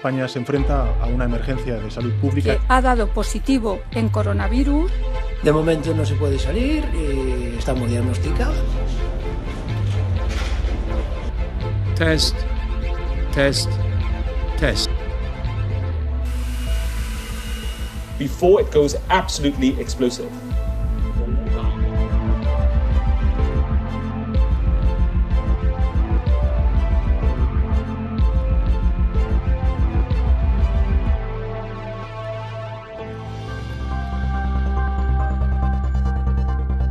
España se enfrenta a una emergencia de salud pública. Ha dado positivo en coronavirus. De momento no se puede salir y estamos diagnosticados. Test, test, test. Before it goes absolutely explosive.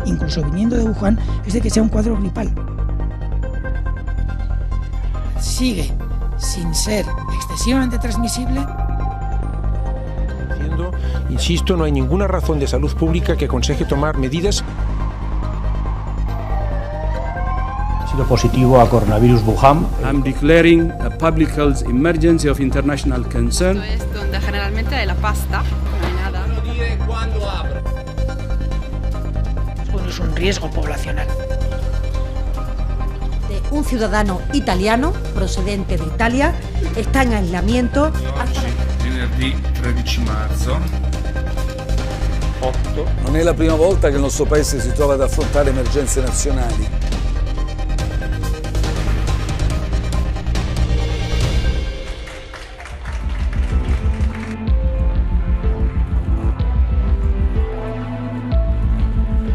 Incluso viniendo de Wuhan, es de que sea un cuadro gripal. Sigue sin ser excesivamente transmisible. Insisto, no hay ninguna razón de salud pública que aconseje tomar medidas. Ha sido positivo a coronavirus Wuhan. I'm declaring a public health emergency of international concern. Esto es donde generalmente hay la pasta, no hay nada. Bueno, es un riesgo poblacional. Un ciudadano italiano procedente de Italia está en aislamiento. Venerdì 13 marzo. Non è la prima volta che il nostro paese si trova ad affrontare emergenze nazionali.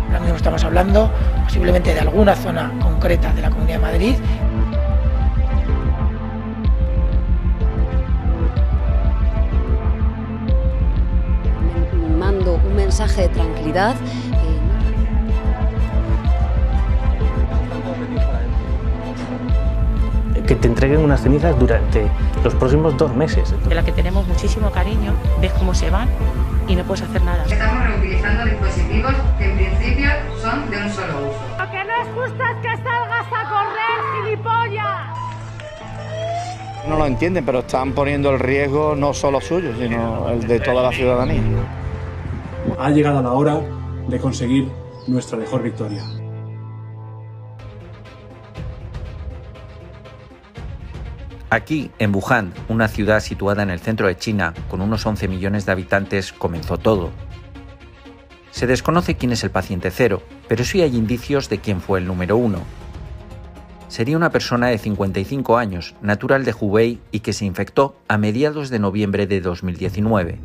Ahora mismo estamos hablando posiblemente de alguna zona concreta de la Comunidad de Madrid. Mando un mensaje de tranquilidad. Que te entreguen unas cenizas durante los próximos 2 meses. De la que tenemos muchísimo cariño, ves cómo se van y no puedes hacer nada. Estamos reutilizando dispositivos que en principio son de un solo uso. Lo que no es justo es que salgas a correr, gilipollas. No lo entienden, pero están poniendo el riesgo no solo suyo, sino el de toda la ciudadanía. Ha llegado la hora de conseguir nuestra mejor victoria. Aquí, en Wuhan, una ciudad situada en el centro de China, con unos 11 millones de habitantes, comenzó todo. Se desconoce quién es el paciente cero, pero sí hay indicios de quién fue el número 1. Sería una persona de 55 años, natural de Hubei y que se infectó a mediados de noviembre de 2019.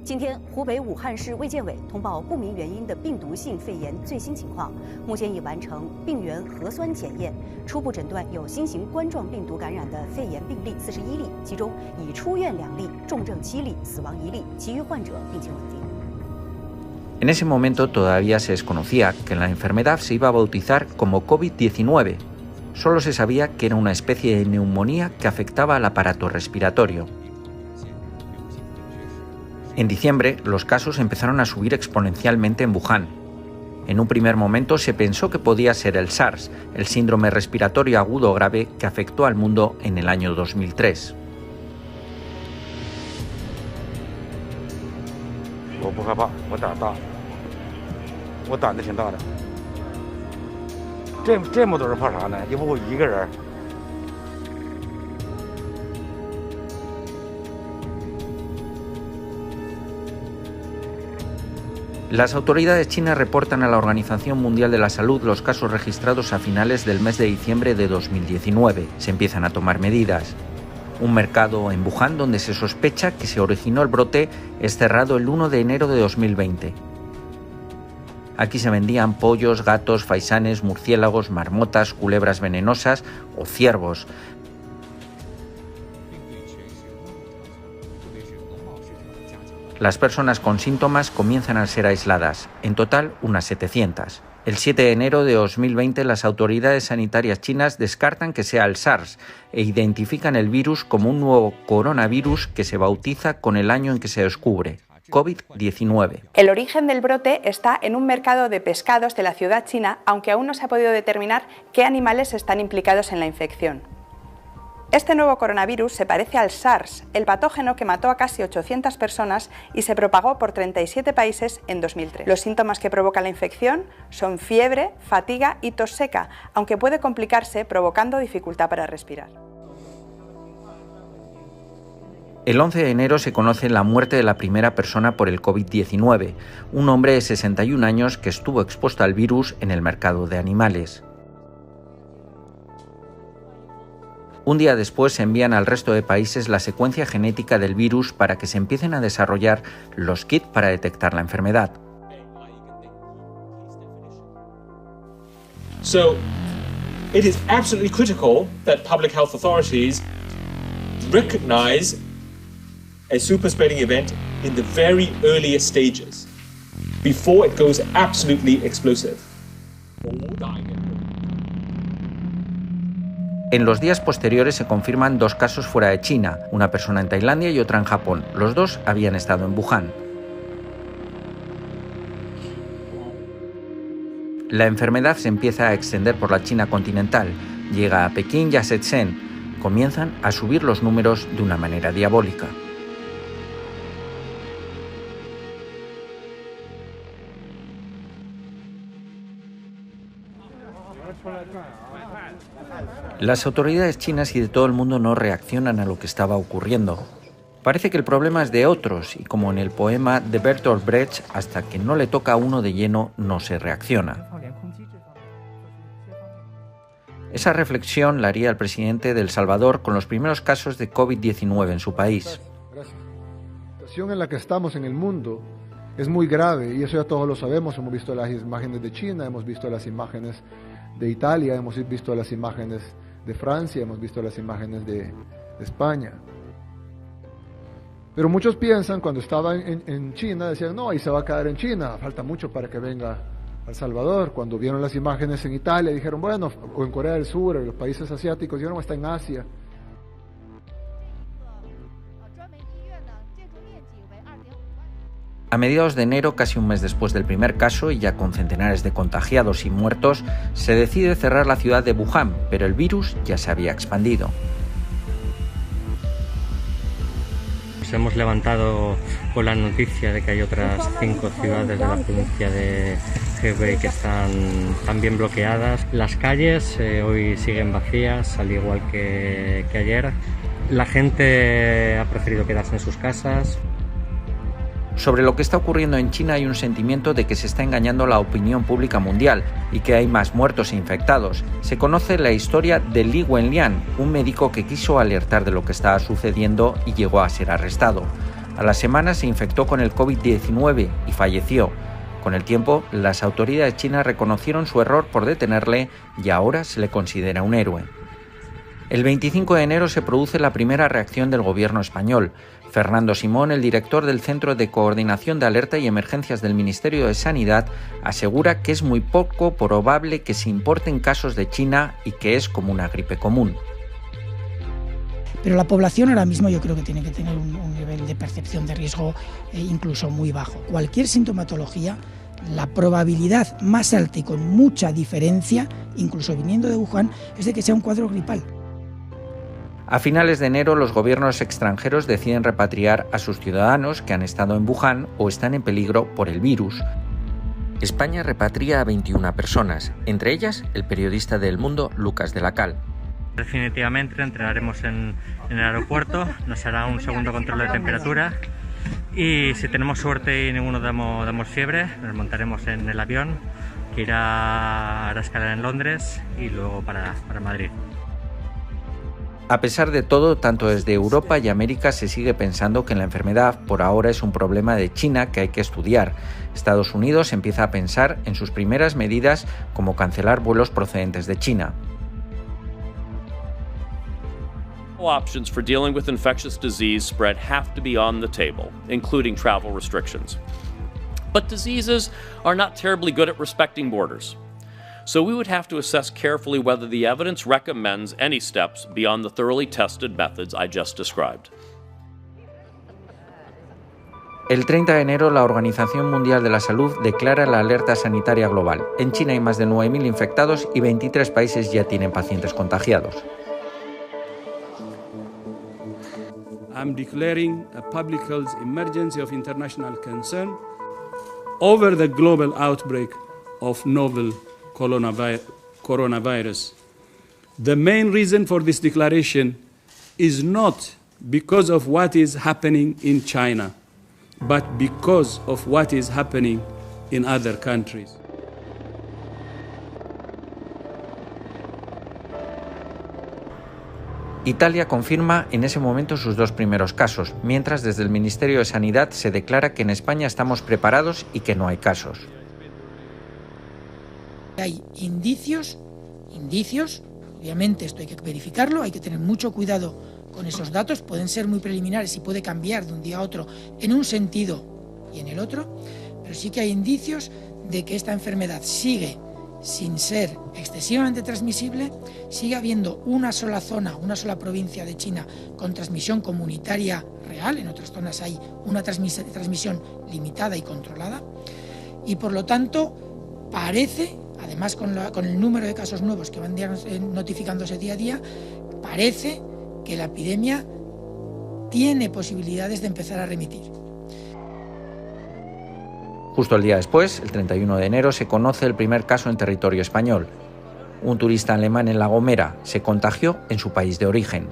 今天，湖北武汉市卫健委通报不明原因的病毒性肺炎最新情况，目前已完成病原核酸检验，初步诊断有新型冠状病毒感染的肺炎病例41例，其中已出院2例，重症7例，死亡1例，其余患者病情稳定。 En ese momento todavía se desconocía que la enfermedad se iba a bautizar como COVID-19. Solo se sabía que era una especie de neumonía que afectaba al aparato respiratorio. En diciembre, los casos empezaron a subir exponencialmente en Wuhan. En un primer momento se pensó que podía ser el SARS, el síndrome respiratorio agudo grave que afectó al mundo en el año 2003. 我不害怕，我胆大，我胆子挺大的。这么多人怕啥呢？又不我一个人。 Las autoridades chinas reportan a la Organización Mundial de la Salud los casos registrados a finales del mes de diciembre de 2019. Se empiezan a tomar medidas. Un mercado en Wuhan donde se sospecha que se originó el brote es cerrado el 1 de enero de 2020. Aquí se vendían pollos, gatos, faisanes, murciélagos, marmotas, culebras venenosas o ciervos. Las personas con síntomas comienzan a ser aisladas, en total unas 700. El 7 de enero de 2020 las autoridades sanitarias chinas descartan que sea el SARS e identifican el virus como un nuevo coronavirus que se bautiza con el año en que se descubre, COVID-19. El origen del brote está en un mercado de pescados de la ciudad china, aunque aún no se ha podido determinar qué animales están implicados en la infección. Este nuevo coronavirus se parece al SARS, el patógeno que mató a casi 800 personas y se propagó por 37 países en 2003. Los síntomas que provoca la infección son fiebre, fatiga y tos seca, aunque puede complicarse provocando dificultad para respirar. El 11 de enero se conoce la muerte de la primera persona por el COVID-19, un hombre de 61 años que estuvo expuesto al virus en el mercado de animales. Un día después se envían al resto de países la secuencia genética del virus para que se empiecen a desarrollar los kits para detectar la enfermedad. So, it is absolutely critical that public health authorities recognize a super spreading event in the very earliest stages, before it goes absolutely explosive. En los días posteriores se confirman 2 casos fuera de China, una persona en Tailandia y otra en Japón. Los 2 habían estado en Wuhan. La enfermedad se empieza a extender por la China continental, llega a Pekín y a Shenzhen. Comienzan a subir los números de una manera diabólica. Las autoridades chinas y de todo el mundo no reaccionan a lo que estaba ocurriendo. Parece que el problema es de otros y, como en el poema de Bertolt Brecht, hasta que no le toca a uno de lleno no se reacciona. Esa reflexión la haría el presidente de El Salvador con los primeros casos de COVID-19 en su país. La situación en la que estamos en el mundo es muy grave y eso ya todos lo sabemos. Hemos visto las imágenes de China, hemos visto las imágenes de Italia, hemos visto las imágenes de Francia, hemos visto las imágenes de España. Pero muchos piensan, cuando estaban en China, decían, no, ahí se va a quedar en China, falta mucho para que venga a El Salvador. Cuando vieron las imágenes en Italia, dijeron, bueno, o en Corea del Sur, en los países asiáticos, dijeron, está en Asia. A mediados de enero, casi un mes después del primer caso y ya con centenares de contagiados y muertos, se decide cerrar la ciudad de Wuhan, pero el virus ya se había expandido. Nos hemos levantado con la noticia de que hay otras 5 ciudades de la provincia de Hebei que están también bloqueadas. Las calles hoy siguen vacías, al igual que ayer. La gente ha preferido quedarse en sus casas. Sobre lo que está ocurriendo en China hay un sentimiento de que se está engañando la opinión pública mundial y que hay más muertos e infectados. Se conoce la historia de Li Wenlian, un médico que quiso alertar de lo que estaba sucediendo y llegó a ser arrestado. A la semana se infectó con el COVID-19 y falleció. Con el tiempo, las autoridades chinas reconocieron su error por detenerle y ahora se le considera un héroe. El 25 de enero se produce la primera reacción del gobierno español. Fernando Simón, el director del Centro de Coordinación de Alerta y Emergencias del Ministerio de Sanidad, asegura que es muy poco probable que se importen casos de China y que es como una gripe común. Pero la población ahora mismo yo creo que tiene que tener un nivel de percepción de riesgo incluso muy bajo. Cualquier sintomatología, la probabilidad más alta y con mucha diferencia, incluso viniendo de Wuhan, es de que sea un cuadro gripal. A finales de enero, los gobiernos extranjeros deciden repatriar a sus ciudadanos que han estado en Wuhan o están en peligro por el virus. España repatria a 21 personas, entre ellas el periodista de El Mundo, Lucas de la Cal. Definitivamente entraremos en el aeropuerto, nos hará un segundo control de temperatura y si tenemos suerte y ninguno damos fiebre, nos montaremos en el avión que irá a escalar en Londres y luego para Madrid. A pesar de todo, tanto desde Europa y América se sigue pensando que la enfermedad por ahora es un problema de China que hay que estudiar. Estados Unidos empieza a pensar en sus primeras medidas como cancelar vuelos procedentes de China. Options for dealing with infectious disease spread have to be on the table, including travel restrictions. But diseases are not terribly good at respecting borders. So we would have to assess carefully whether the evidence recommends any steps beyond the thoroughly tested methods I just described. El 30 de enero, la Organización Mundial de la Salud declara la alerta sanitaria global. En China hay más de 9.000 infectados y 23 países ya tienen pacientes contagiados. I'm declaring a public health emergency of international concern over the global outbreak of novel coronavirus. The main reason for this declaration is not because of what is happening in China, but because of what is happening in other countries. Italia confirma en ese momento sus 2 primeros casos, mientras desde el Ministerio de Sanidad se declara que en España estamos preparados y que no hay casos. Hay indicios, obviamente esto hay que verificarlo, hay que tener mucho cuidado con esos datos, pueden ser muy preliminares y puede cambiar de un día a otro en un sentido y en el otro, pero sí que hay indicios de que esta enfermedad sigue sin ser excesivamente transmisible, sigue habiendo una sola zona, una sola provincia de China con transmisión comunitaria real, en otras zonas hay una transmisión limitada y controlada, y por lo tanto parece, además con el número de casos nuevos que van notificándose día a día, parece que la epidemia tiene posibilidades de empezar a remitir. Justo el día después, el 31 de enero, se conoce el primer caso en territorio español. Un turista alemán en La Gomera se contagió en su país de origen.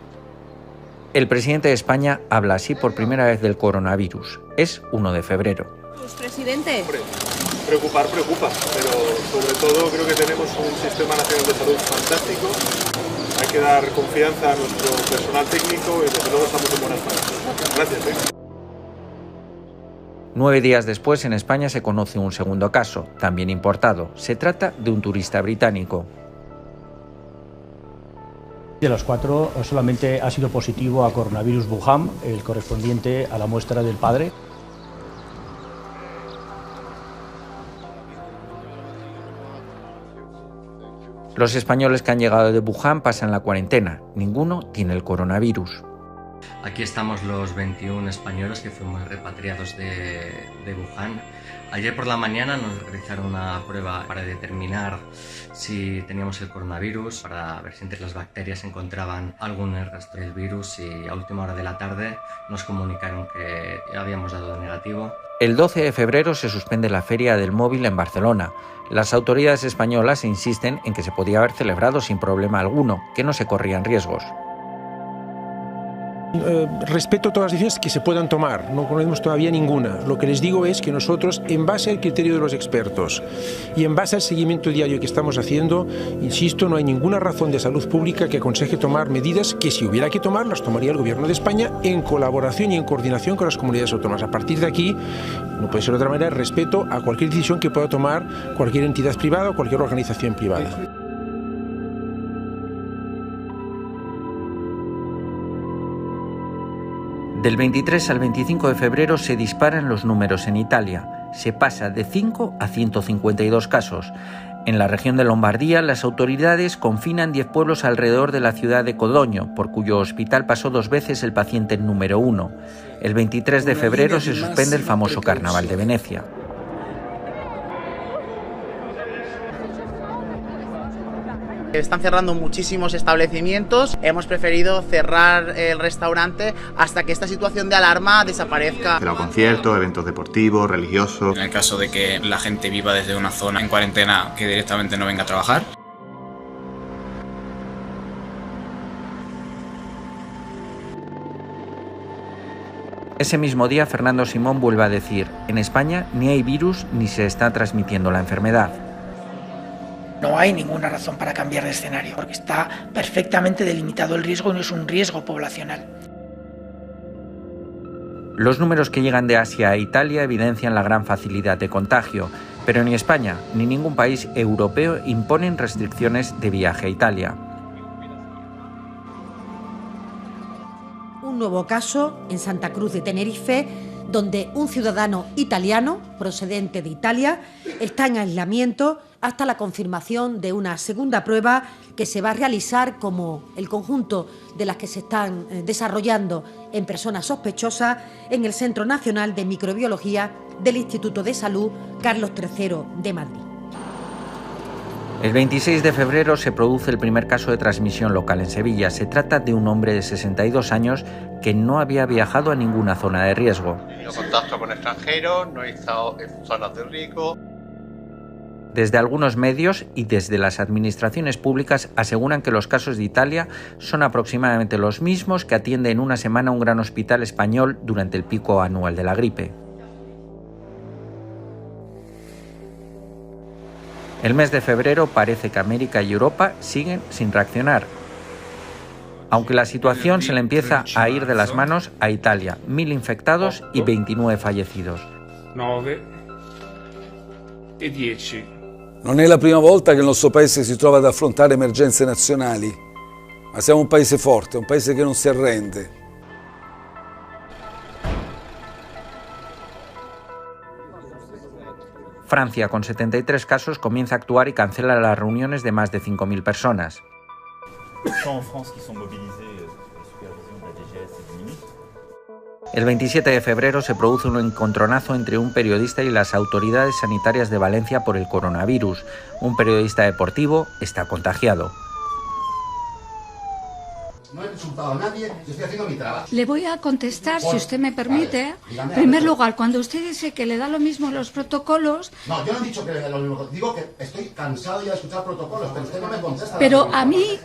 El presidente de España habla así por primera vez del coronavirus. Es 1 de febrero. Presidente. Preocupar preocupa, pero sobre todo creo que tenemos un sistema nacional de salud fantástico. Hay que dar confianza a nuestro personal técnico y desde luego estamos en buenas manos. Gracias. 9 días después, en España se conoce un segundo caso, también importado. Se trata de un turista británico. De los 4, solamente ha sido positivo a coronavirus Wuhan, el correspondiente a la muestra del padre. Los españoles que han llegado de Wuhan pasan la cuarentena. Ninguno tiene el coronavirus. Aquí estamos los 21 españoles que fuimos repatriados de Wuhan. Ayer por la mañana nos realizaron una prueba para determinar si teníamos el coronavirus, para ver si entre las bacterias se encontraban algún rastro del virus, y a última hora de la tarde nos comunicaron que habíamos dado negativo. El 12 de febrero se suspende la Feria del Móvil en Barcelona. Las autoridades españolas insisten en que se podía haber celebrado sin problema alguno, que no se corrían riesgos. Respeto todas las decisiones que se puedan tomar, no conocemos todavía ninguna. Lo que les digo es que nosotros, en base al criterio de los expertos y en base al seguimiento diario que estamos haciendo, insisto, no hay ninguna razón de salud pública que aconseje tomar medidas que, si hubiera que tomar, las tomaría el Gobierno de España en colaboración y en coordinación con las comunidades autónomas. A partir de aquí, no puede ser de otra manera, respeto a cualquier decisión que pueda tomar cualquier entidad privada o cualquier organización privada. Del 23 al 25 de febrero se disparan los números en Italia. Se pasa de 5 a 152 casos. En la región de Lombardía, las autoridades confinan 10 pueblos alrededor de la ciudad de Codogno, por cuyo hospital pasó 2 veces el paciente número 1. El 23 de febrero se suspende el famoso Carnaval de Venecia. Están cerrando muchísimos establecimientos. Hemos preferido cerrar el restaurante hasta que esta situación de alarma desaparezca. Pero conciertos, eventos deportivos, religiosos. En el caso de que la gente viva desde una zona en cuarentena, que directamente no venga a trabajar. Ese mismo día, Fernando Simón vuelve a decir: en España ni hay virus ni se está transmitiendo la enfermedad. No hay ninguna razón para cambiar de escenario, porque está perfectamente delimitado el riesgo y no es un riesgo poblacional. Los números que llegan de Asia a Italia evidencian la gran facilidad de contagio, pero ni España ni ningún país europeo imponen restricciones de viaje a Italia. Un nuevo caso en Santa Cruz de Tenerife, donde un ciudadano italiano procedente de Italia está en aislamiento hasta la confirmación de una segunda prueba que se va a realizar, como el conjunto de las que se están desarrollando en personas sospechosas, en el Centro Nacional de Microbiología del Instituto de Salud Carlos III de Madrid. El 26 de febrero se produce el primer caso de transmisión local en Sevilla. Se trata de un hombre de 62 años que no había viajado a ninguna zona de riesgo. He tenido contacto con extranjeros, no he estado en zonas de riesgo. Desde algunos medios y desde las administraciones públicas aseguran que los casos de Italia son aproximadamente los mismos que atiende en una semana un gran hospital español durante el pico anual de la gripe. El mes de febrero parece que América y Europa siguen sin reaccionar, aunque la situación se le empieza a ir de las manos a Italia, 1000 infectados y 29 fallecidos. 9 e 10. Non è la prima volta che il nostro paese si trova ad affrontare emergenze nazionali, ma siamo un paese forte, un paese che non si arrende. Francia, con 73 casos, comienza a actuar y cancela las reuniones de más de 5.000 personas. El 27 de febrero se produce un encontronazo entre un periodista y las autoridades sanitarias de Valencia por el coronavirus. Un periodista deportivo está contagiado. No he insultado a nadie, yo estoy haciendo mi trabajo. Le voy a contestar, si usted me permite. En primer lugar, cuando usted dice que le da lo mismo los protocolos... No, yo no he dicho que le da lo mismo. Digo que estoy cansado ya de escuchar protocolos, pero usted no me contesta. Pero a mí,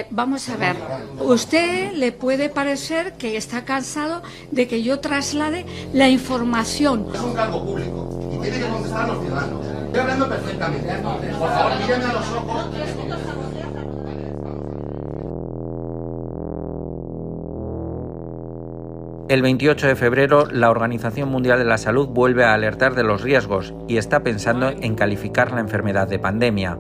vamos a ver, usted le puede parecer que está cansado de que yo traslade la información. Es un cargo público y tiene que contestar a los ciudadanos. Estoy hablando perfectamente. Por favor, míreme a los ojos. El 28 de febrero, la Organización Mundial de la Salud vuelve a alertar de los riesgos y está pensando en calificar la enfermedad de pandemia.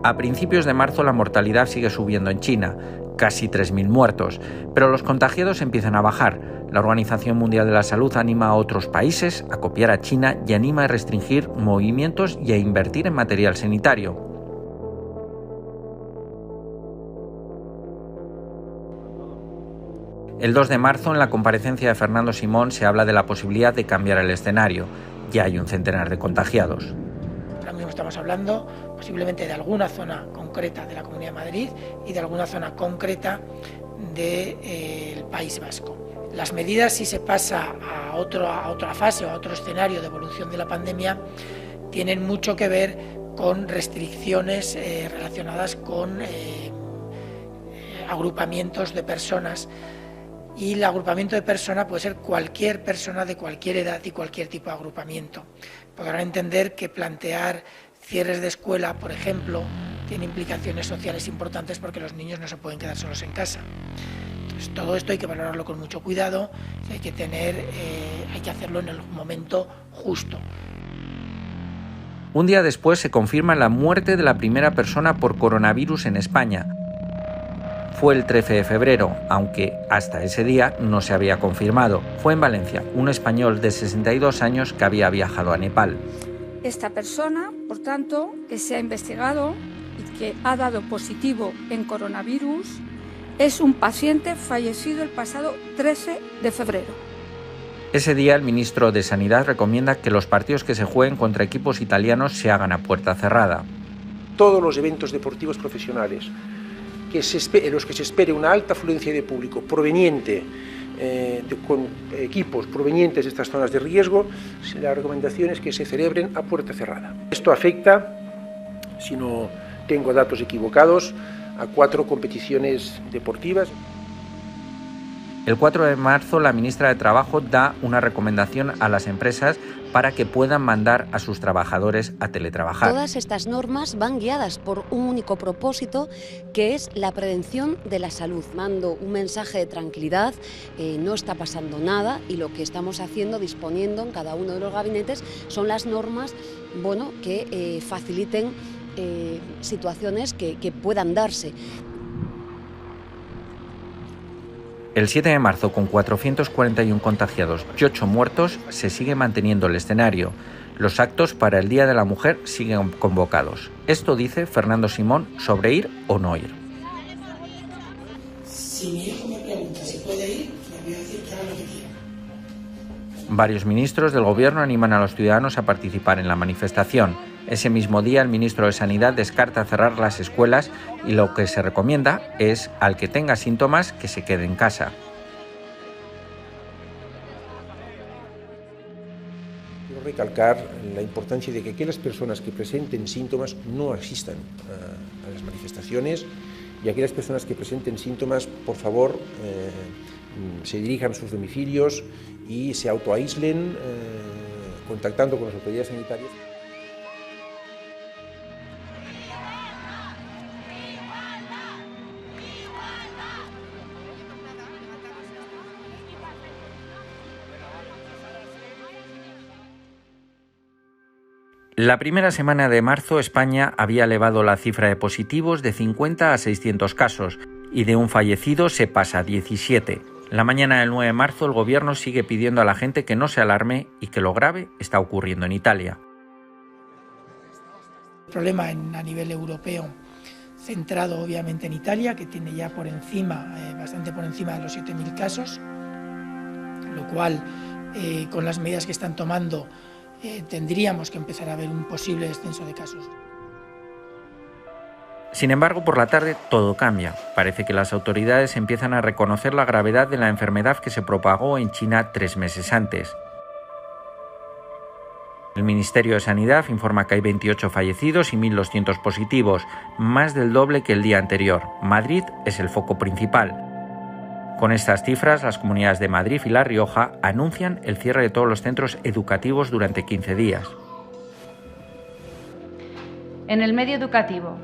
A principios de marzo la mortalidad sigue subiendo en China, casi 3.000 muertos, pero los contagiados empiezan a bajar. La Organización Mundial de la Salud anima a otros países a copiar a China y anima a restringir movimientos y a invertir en material sanitario. El 2 de marzo, en la comparecencia de Fernando Simón, se habla de la posibilidad de cambiar el escenario. Ya hay un centenar de contagiados. Ahora mismo estamos hablando posiblemente de alguna zona concreta de la Comunidad de Madrid y de alguna zona concreta del País Vasco. Las medidas, si se pasa a otra fase o a otro escenario de evolución de la pandemia, tienen mucho que ver con restricciones relacionadas con agrupamientos de personas. Y el agrupamiento de personas puede ser cualquier persona de cualquier edad y cualquier tipo de agrupamiento. Podrán entender que plantear cierres de escuela, por ejemplo, tiene implicaciones sociales importantes porque los niños no se pueden quedar solos en casa. Entonces, todo esto hay que valorarlo con mucho cuidado y hay que hacerlo en el momento justo. Un día después se confirma la muerte de la primera persona por coronavirus en España. Fue el 13 de febrero, aunque hasta ese día no se había confirmado. Fue en Valencia, un español de 62 años que había viajado a Nepal. Esta persona, por tanto, que se ha investigado y que ha dado positivo en coronavirus, es un paciente fallecido el pasado 13 de febrero. Ese día el ministro de Sanidad recomienda que los partidos que se jueguen contra equipos italianos se hagan a puerta cerrada. Todos los eventos deportivos profesionales en los que se espere una alta afluencia de público proveniente con equipos provenientes de estas zonas de riesgo, la recomendación es que se celebren a puerta cerrada. Esto afecta, si no tengo datos equivocados, a 4 competiciones deportivas. El 4 de marzo la ministra de Trabajo da una recomendación a las empresas para que puedan mandar a sus trabajadores a teletrabajar. Todas estas normas van guiadas por un único propósito, que es la prevención de la salud. Mando un mensaje de tranquilidad, no está pasando nada y lo que estamos haciendo, disponiendo en cada uno de los gabinetes, son las normas que faciliten situaciones que puedan darse. El 7 de marzo, con 441 contagiados y 8 muertos, se sigue manteniendo el escenario. Los actos para el Día de la Mujer siguen convocados. Esto dice Fernando Simón sobre ir o no ir. Si mi hijo me pregunta si puede ir, le voy a decir que haga lo que quiera. Varios ministros del gobierno animan a los ciudadanos a participar en la manifestación. Ese mismo día, el ministro de Sanidad descarta cerrar las escuelas y lo que se recomienda es, al que tenga síntomas, que se quede en casa. Quiero recalcar la importancia de que aquellas personas que presenten síntomas no asistan a las manifestaciones y aquellas personas que presenten síntomas, por favor, se dirijan a sus domicilios y se autoaíslen contactando con las autoridades sanitarias. La primera semana de marzo, España había elevado la cifra de positivos de 50 a 600 casos y de un fallecido se pasa a 17. La mañana del 9 de marzo, el gobierno sigue pidiendo a la gente que no se alarme y que lo grave está ocurriendo en Italia. El problema a nivel europeo, centrado obviamente en Italia, que tiene ya por encima, bastante por encima de los 7.000 casos, lo cual, con las medidas que están tomando, tendríamos que empezar a ver un posible descenso de casos. Sin embargo, por la tarde todo cambia. Parece que las autoridades empiezan a reconocer la gravedad de la enfermedad que se propagó en China 3 meses antes. El Ministerio de Sanidad informa que hay 28 fallecidos y 1.200 positivos, más del doble que el día anterior. Madrid es el foco principal. Con estas cifras, las comunidades de Madrid y La Rioja anuncian el cierre de todos los centros educativos durante 15 días. En el medio educativo,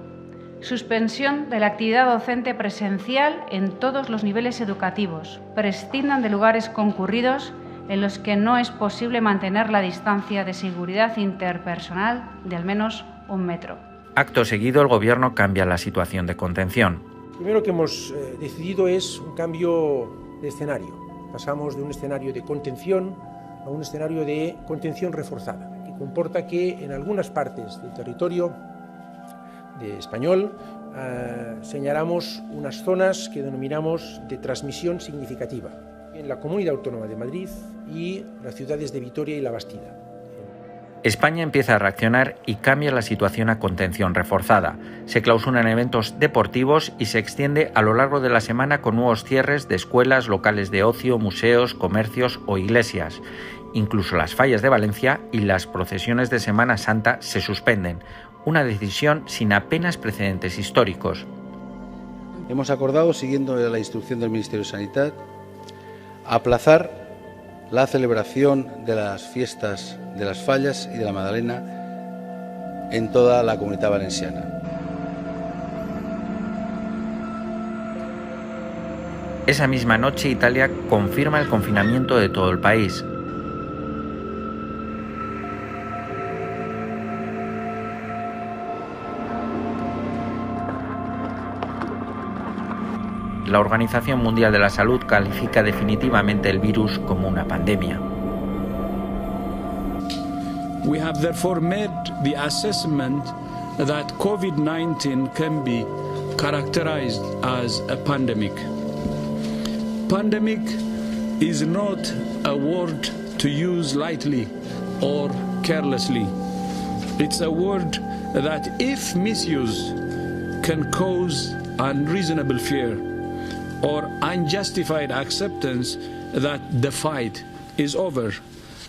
suspensión de la actividad docente presencial en todos los niveles educativos. Prescindan de lugares concurridos en los que no es posible mantener la distancia de seguridad interpersonal de al menos 1 metro. Acto seguido, el Gobierno cambia la situación de contención. Lo primero que hemos decidido es un cambio de escenario. Pasamos de un escenario de contención a un escenario de contención reforzada, que comporta que en algunas partes del territorio español señalamos unas zonas que denominamos de transmisión significativa, en la Comunidad Autónoma de Madrid y las ciudades de Vitoria y La Bastida. España empieza a reaccionar y cambia la situación a contención reforzada. Se clausuran eventos deportivos y se extiende a lo largo de la semana con nuevos cierres de escuelas, locales de ocio, museos, comercios o iglesias. Incluso las fallas de Valencia y las procesiones de Semana Santa se suspenden. Una decisión sin apenas precedentes históricos. Hemos acordado, siguiendo la instrucción del Ministerio de Sanidad, aplazar la celebración de las fiestas de las Fallas y de la Magdalena en toda la Comunidad Valenciana. Esa misma noche, Italia confirma el confinamiento de todo el país. La Organización Mundial de la Salud califica definitivamente el virus como una pandemia. We have therefore made the assessment that COVID-19 can be characterized as a pandemic. Pandemic is not a word to use lightly or carelessly. It's a word that, if misused, can cause unreasonable fear or unjustified acceptance that the fight is over,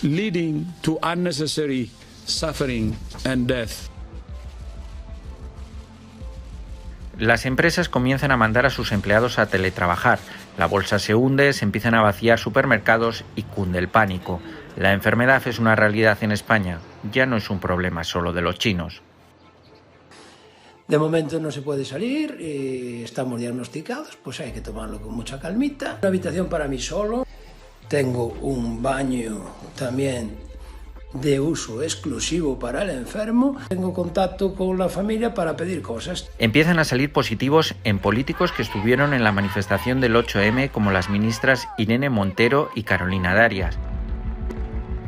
leading to unnecessary suffering and death. Las empresas comienzan a mandar a sus empleados a teletrabajar. La bolsa se hunde, se empiezan a vaciar supermercados y cunde el pánico. La enfermedad es una realidad en España. Ya no es un problema solo de los chinos. De momento no se puede salir, estamos diagnosticados, pues hay que tomarlo con mucha calmita. Una habitación para mí solo, tengo un baño también de uso exclusivo para el enfermo, tengo contacto con la familia para pedir cosas. Empiezan a salir positivos en políticos que estuvieron en la manifestación del 8M, como las ministras Irene Montero y Carolina Darias.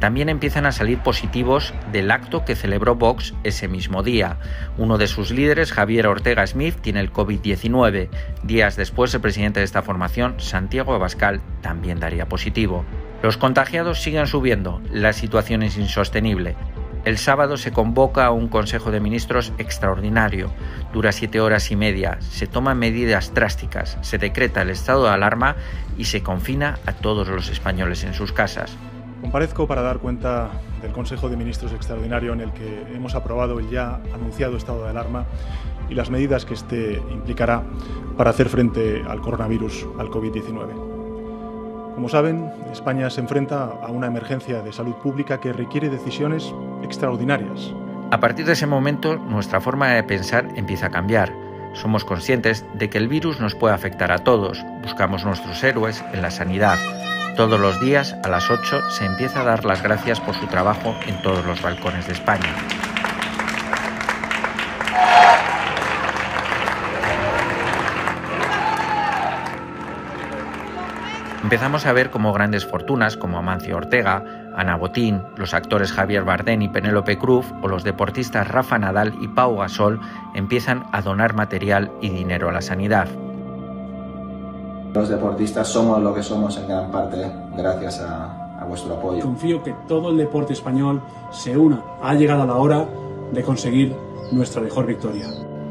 También empiezan a salir positivos del acto que celebró Vox ese mismo día. Uno de sus líderes, Javier Ortega Smith, tiene el COVID-19. Días después, el presidente de esta formación, Santiago Abascal, también daría positivo. Los contagiados siguen subiendo, la situación es insostenible. El sábado se convoca a un Consejo de Ministros extraordinario. Dura 7 horas y media, se toman medidas drásticas, se decreta el estado de alarma y se confina a todos los españoles en sus casas. Comparezco para dar cuenta del Consejo de Ministros extraordinario en el que hemos aprobado el ya anunciado estado de alarma y las medidas que este implicará para hacer frente al coronavirus, al COVID-19. Como saben, España se enfrenta a una emergencia de salud pública que requiere decisiones extraordinarias. A partir de ese momento, nuestra forma de pensar empieza a cambiar. Somos conscientes de que el virus nos puede afectar a todos. Buscamos nuestros héroes en la sanidad. Todos los días, a las 8, se empieza a dar las gracias por su trabajo en todos los balcones de España. Empezamos a ver cómo grandes fortunas como Amancio Ortega, Ana Botín, los actores Javier Bardem y Penélope Cruz o los deportistas Rafa Nadal y Pau Gasol empiezan a donar material y dinero a la sanidad. Los deportistas somos lo que somos en gran parte gracias a vuestro apoyo. Confío que todo el deporte español se una. Ha llegado la hora de conseguir nuestra mejor victoria.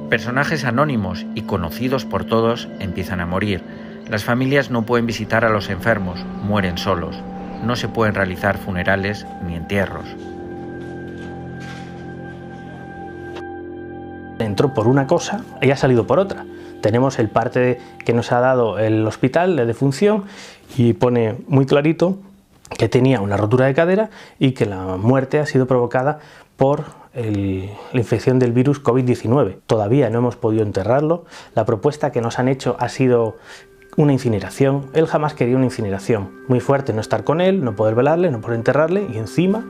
Personajes anónimos y conocidos por todos empiezan a morir. Las familias no pueden visitar a los enfermos, mueren solos. No se pueden realizar funerales ni entierros. Entró por una cosa y ha salido por otra. Tenemos el parte que nos ha dado el hospital de defunción y pone muy clarito que tenía una rotura de cadera y que la muerte ha sido provocada por la infección del virus COVID-19. Todavía no hemos podido enterrarlo. La propuesta que nos han hecho ha sido una incineración. Él jamás quería una incineración. Muy fuerte no estar con él, no poder velarle, no poder enterrarle y encima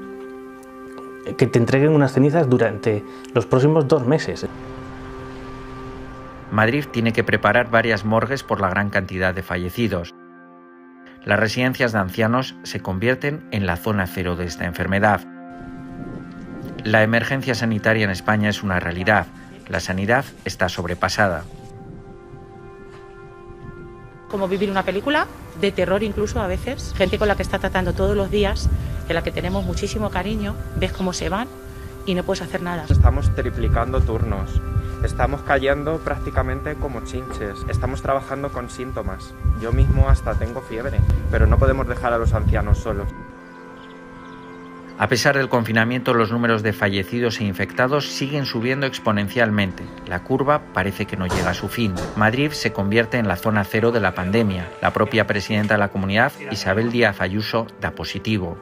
que te entreguen unas cenizas durante los próximos 2 meses. Madrid tiene que preparar varias morgues por la gran cantidad de fallecidos. Las residencias de ancianos se convierten en la zona cero de esta enfermedad. La emergencia sanitaria en España es una realidad. La sanidad está sobrepasada. Como vivir una película, de terror incluso a veces, gente con la que está tratando todos los días, de la que tenemos muchísimo cariño, ves cómo se van y no puedes hacer nada. Estamos triplicando turnos, estamos cayendo prácticamente como chinches, estamos trabajando con síntomas. Yo mismo hasta tengo fiebre, pero no podemos dejar a los ancianos solos. A pesar del confinamiento, los números de fallecidos e infectados siguen subiendo exponencialmente. La curva parece que no llega a su fin. Madrid se convierte en la zona cero de la pandemia. La propia presidenta de la comunidad, Isabel Díaz Ayuso, da positivo.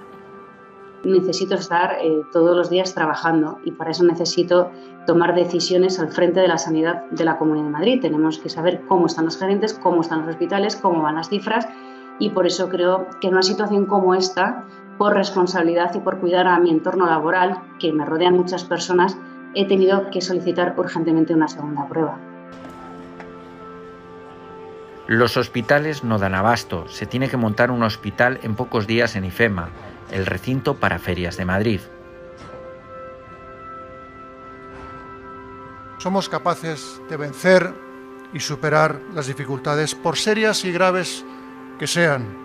Necesito estar todos los días trabajando y para eso necesito tomar decisiones al frente de la sanidad de la Comunidad de Madrid. Tenemos que saber cómo están los gerentes, cómo están los hospitales, cómo van las cifras y por eso creo que en una situación como esta, por responsabilidad y por cuidar a mi entorno laboral, que me rodean muchas personas, he tenido que solicitar urgentemente una segunda prueba. Los hospitales no dan abasto. Se tiene que montar un hospital en pocos días en IFEMA, el recinto para ferias de Madrid. Somos capaces de vencer y superar las dificultades, por serias y graves que sean.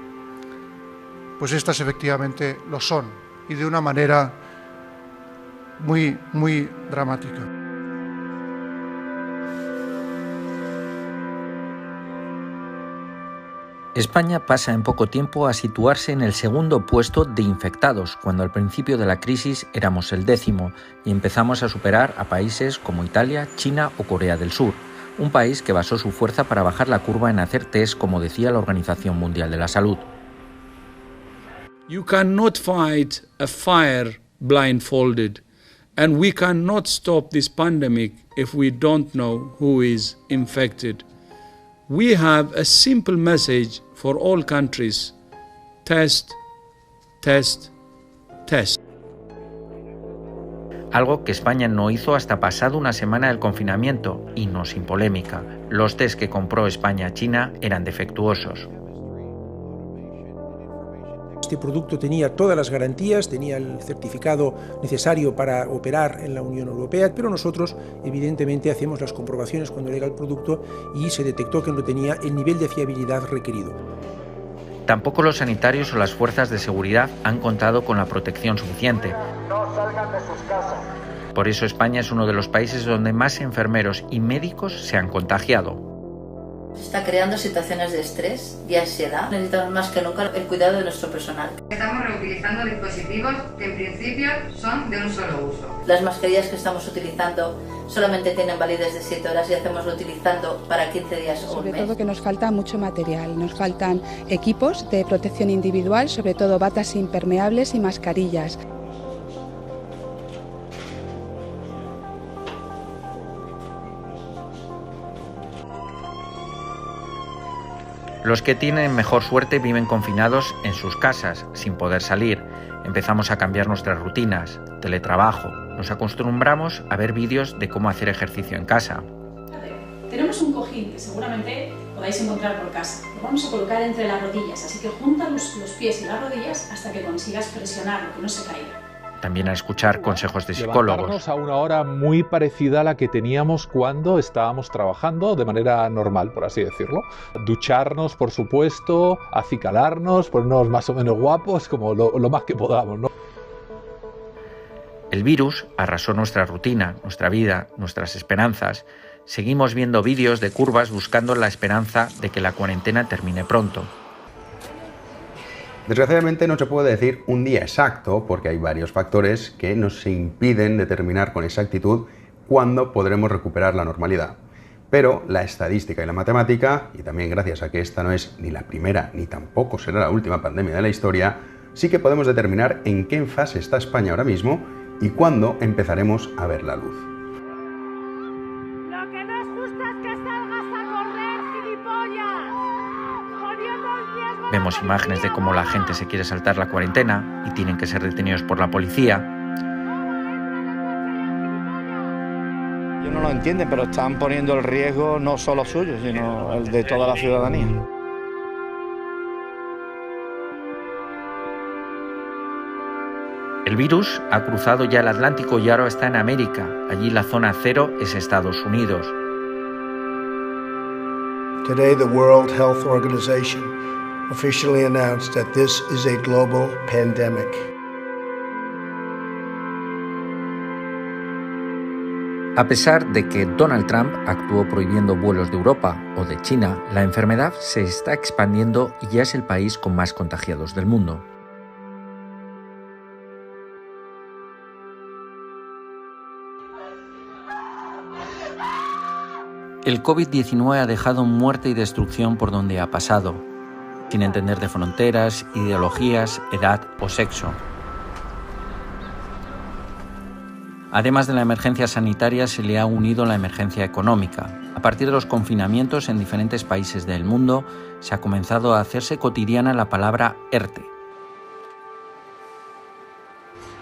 Pues estas efectivamente lo son, y de una manera muy, muy dramática. España pasa en poco tiempo a situarse en el segundo puesto de infectados, cuando al principio de la crisis éramos el 10º y empezamos a superar a países como Italia, China o Corea del Sur, un país que basó su fuerza para bajar la curva en hacer test, como decía la Organización Mundial de la Salud. You cannot fight a fire blindfolded, and we cannot stop this pandemic if we don't know who is infected. We have a simple message for all countries: test, test, test. Algo que España no hizo hasta pasado una semana del confinamiento, y no sin polémica. Los test que compró España a China eran defectuosos. Este producto tenía todas las garantías, tenía el certificado necesario para operar en la Unión Europea, pero nosotros evidentemente hacemos las comprobaciones cuando llega el producto y se detectó que no tenía el nivel de fiabilidad requerido. Tampoco los sanitarios o las fuerzas de seguridad han contado con la protección suficiente. No salgan de sus casas. Por eso España es uno de los países donde más enfermeros y médicos se han contagiado. Se está creando situaciones de estrés y ansiedad. Necesitamos más que nunca el cuidado de nuestro personal. Estamos reutilizando dispositivos que en principio son de un solo uso. Las mascarillas que estamos utilizando solamente tienen validez de 7 horas y hacemos utilizando para 15 días o un mes. Sobre todo que nos falta mucho material, nos faltan equipos de protección individual, sobre todo batas impermeables y mascarillas. Los que tienen mejor suerte viven confinados en sus casas, sin poder salir. Empezamos a cambiar nuestras rutinas, teletrabajo. Nos acostumbramos a ver vídeos de cómo hacer ejercicio en casa. Tenemos un cojín que seguramente podáis encontrar por casa. Lo vamos a colocar entre las rodillas, así que junta los pies y las rodillas hasta que consigas presionarlo, que no se caiga. También a escuchar consejos de psicólogos. Levantarnos a una hora muy parecida a la que teníamos cuando estábamos trabajando de manera normal, por así decirlo. Ducharnos, por supuesto, acicalarnos, ponernos más o menos guapos, como lo más que podamos, ¿no? El virus arrasó nuestra rutina, nuestra vida, nuestras esperanzas. Seguimos viendo vídeos de curvas buscando la esperanza de que la cuarentena termine pronto. Desgraciadamente no se puede decir un día exacto porque hay varios factores que nos impiden determinar con exactitud cuándo podremos recuperar la normalidad. Pero la estadística y la matemática, y también gracias a que esta no es ni la primera ni tampoco será la última pandemia de la historia, sí que podemos determinar en qué fase está España ahora mismo y cuándo empezaremos a ver la luz. Lo que no es justo es que salgas a correr, gilipollas. Poniendo en riesgo. Vemos imágenes de cómo la gente se quiere saltar la cuarentena y tienen que ser detenidos por la policía. Ellos no lo entienden, pero están poniendo el riesgo no solo suyo, sino el de toda la ciudadanía. El virus ha cruzado ya el Atlántico y ahora está en América. Allí la zona cero es Estados Unidos. Today, the World Health Organization officially announced that this is a global pandemic. A pesar de que Donald Trump actuó prohibiendo vuelos de Europa o de China, la enfermedad se está expandiendo y ya es el país con más contagiados del mundo. El COVID-19 ha dejado muerte y destrucción por donde ha pasado, sin entender de fronteras, ideologías, edad o sexo. Además de la emergencia sanitaria, se le ha unido la emergencia económica. A partir de los confinamientos en diferentes países del mundo, se ha comenzado a hacerse cotidiana la palabra ERTE.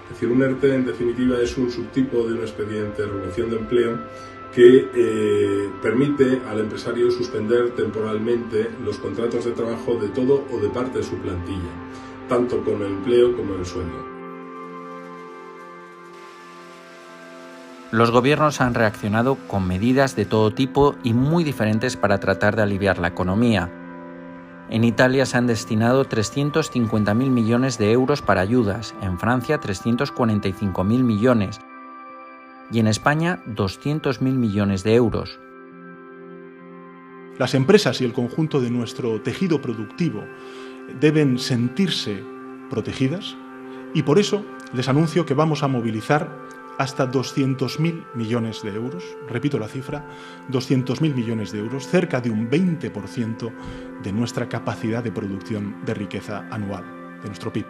Es decir, un ERTE en definitiva es un subtipo de un expediente de regulación de empleo que permite al empresario suspender temporalmente los contratos de trabajo de todo o de parte de su plantilla, tanto con el empleo como el sueldo. Los gobiernos han reaccionado con medidas de todo tipo y muy diferentes para tratar de aliviar la economía. En Italia se han destinado 350.000 millones de euros para ayudas, en Francia 345.000 millones, y en España 200.000 millones de euros. Las empresas y el conjunto de nuestro tejido productivo deben sentirse protegidas y por eso les anuncio que vamos a movilizar hasta 200.000 millones de euros, repito la cifra, 200.000 millones de euros, cerca de un 20% de nuestra capacidad de producción de riqueza anual, de nuestro PIB.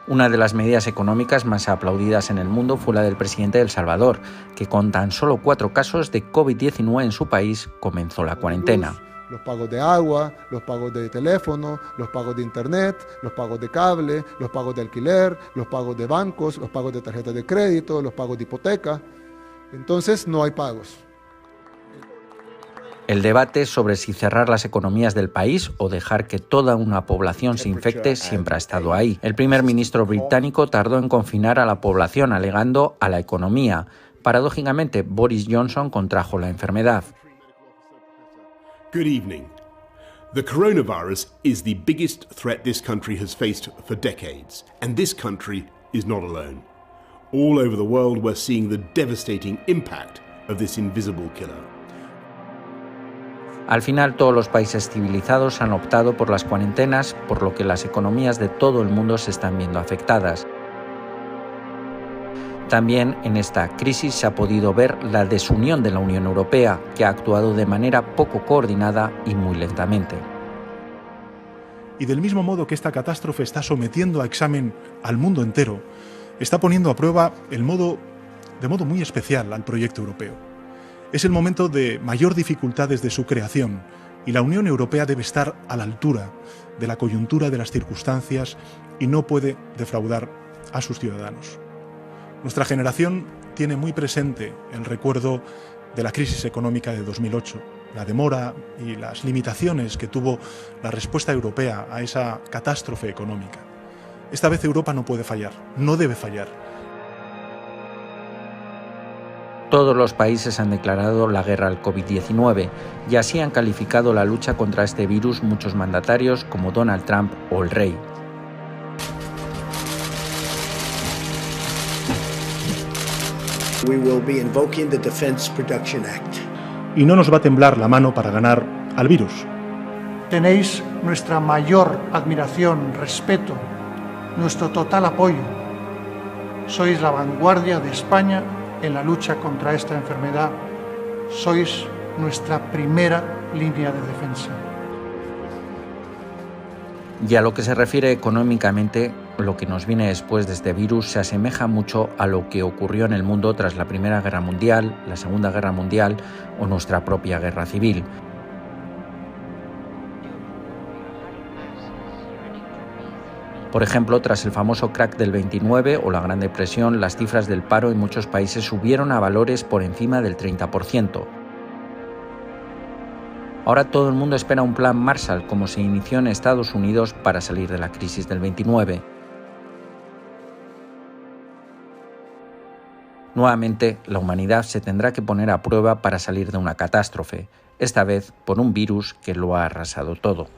Una de las medidas económicas más aplaudidas en el mundo fue la del presidente de El Salvador, que con tan solo 4 casos de COVID-19 en su país comenzó la cuarentena. Los pagos de agua, los pagos de teléfono, los pagos de internet, los pagos de cable, los pagos de alquiler, los pagos de bancos, los pagos de tarjetas de crédito, los pagos de hipoteca. Entonces no hay pagos. El debate sobre si cerrar las economías del país o dejar que toda una población se infecte siempre ha estado ahí. El primer ministro británico tardó en confinar a la población alegando a la economía. Paradójicamente, Boris Johnson contrajo la enfermedad. Good evening. The coronavirus is the biggest threat this country has faced for decades, and this country is not alone. All over the world we're seeing the devastating impact of this invisible killer. Al final, todos los países civilizados han optado por las cuarentenas, por lo que las economías de todo el mundo se están viendo afectadas. También en esta crisis se ha podido ver la desunión de la Unión Europea, que ha actuado de manera poco coordinada y muy lentamente. Y del mismo modo que esta catástrofe está sometiendo a examen al mundo entero, está poniendo a prueba de modo muy especial al proyecto europeo. Es el momento de mayor dificultad desde su creación y la Unión Europea debe estar a la altura de la coyuntura de las circunstancias y no puede defraudar a sus ciudadanos. Nuestra generación tiene muy presente el recuerdo de la crisis económica de 2008, la demora y las limitaciones que tuvo la respuesta europea a esa catástrofe económica. Esta vez Europa no puede fallar, no debe fallar. Todos los países han declarado la guerra al COVID-19 y así han calificado la lucha contra este virus muchos mandatarios como Donald Trump o el rey. We will be invoking the Defense Production Act. Y no nos va a temblar la mano para ganar al virus. Tenéis nuestra mayor admiración, respeto, nuestro total apoyo. Sois la vanguardia de España en la lucha contra esta enfermedad. Sois nuestra primera línea de defensa. Y a lo que se refiere económicamente, lo que nos viene después de este virus se asemeja mucho a lo que ocurrió en el mundo tras la Primera Guerra Mundial, la Segunda Guerra Mundial o nuestra propia guerra civil. Por ejemplo, tras el famoso crack del 29 o la Gran Depresión, las cifras del paro en muchos países subieron a valores por encima del 30%. Ahora todo el mundo espera un plan Marshall, como se inició en Estados Unidos para salir de la crisis del 29. Nuevamente, la humanidad se tendrá que poner a prueba para salir de una catástrofe, esta vez por un virus que lo ha arrasado todo.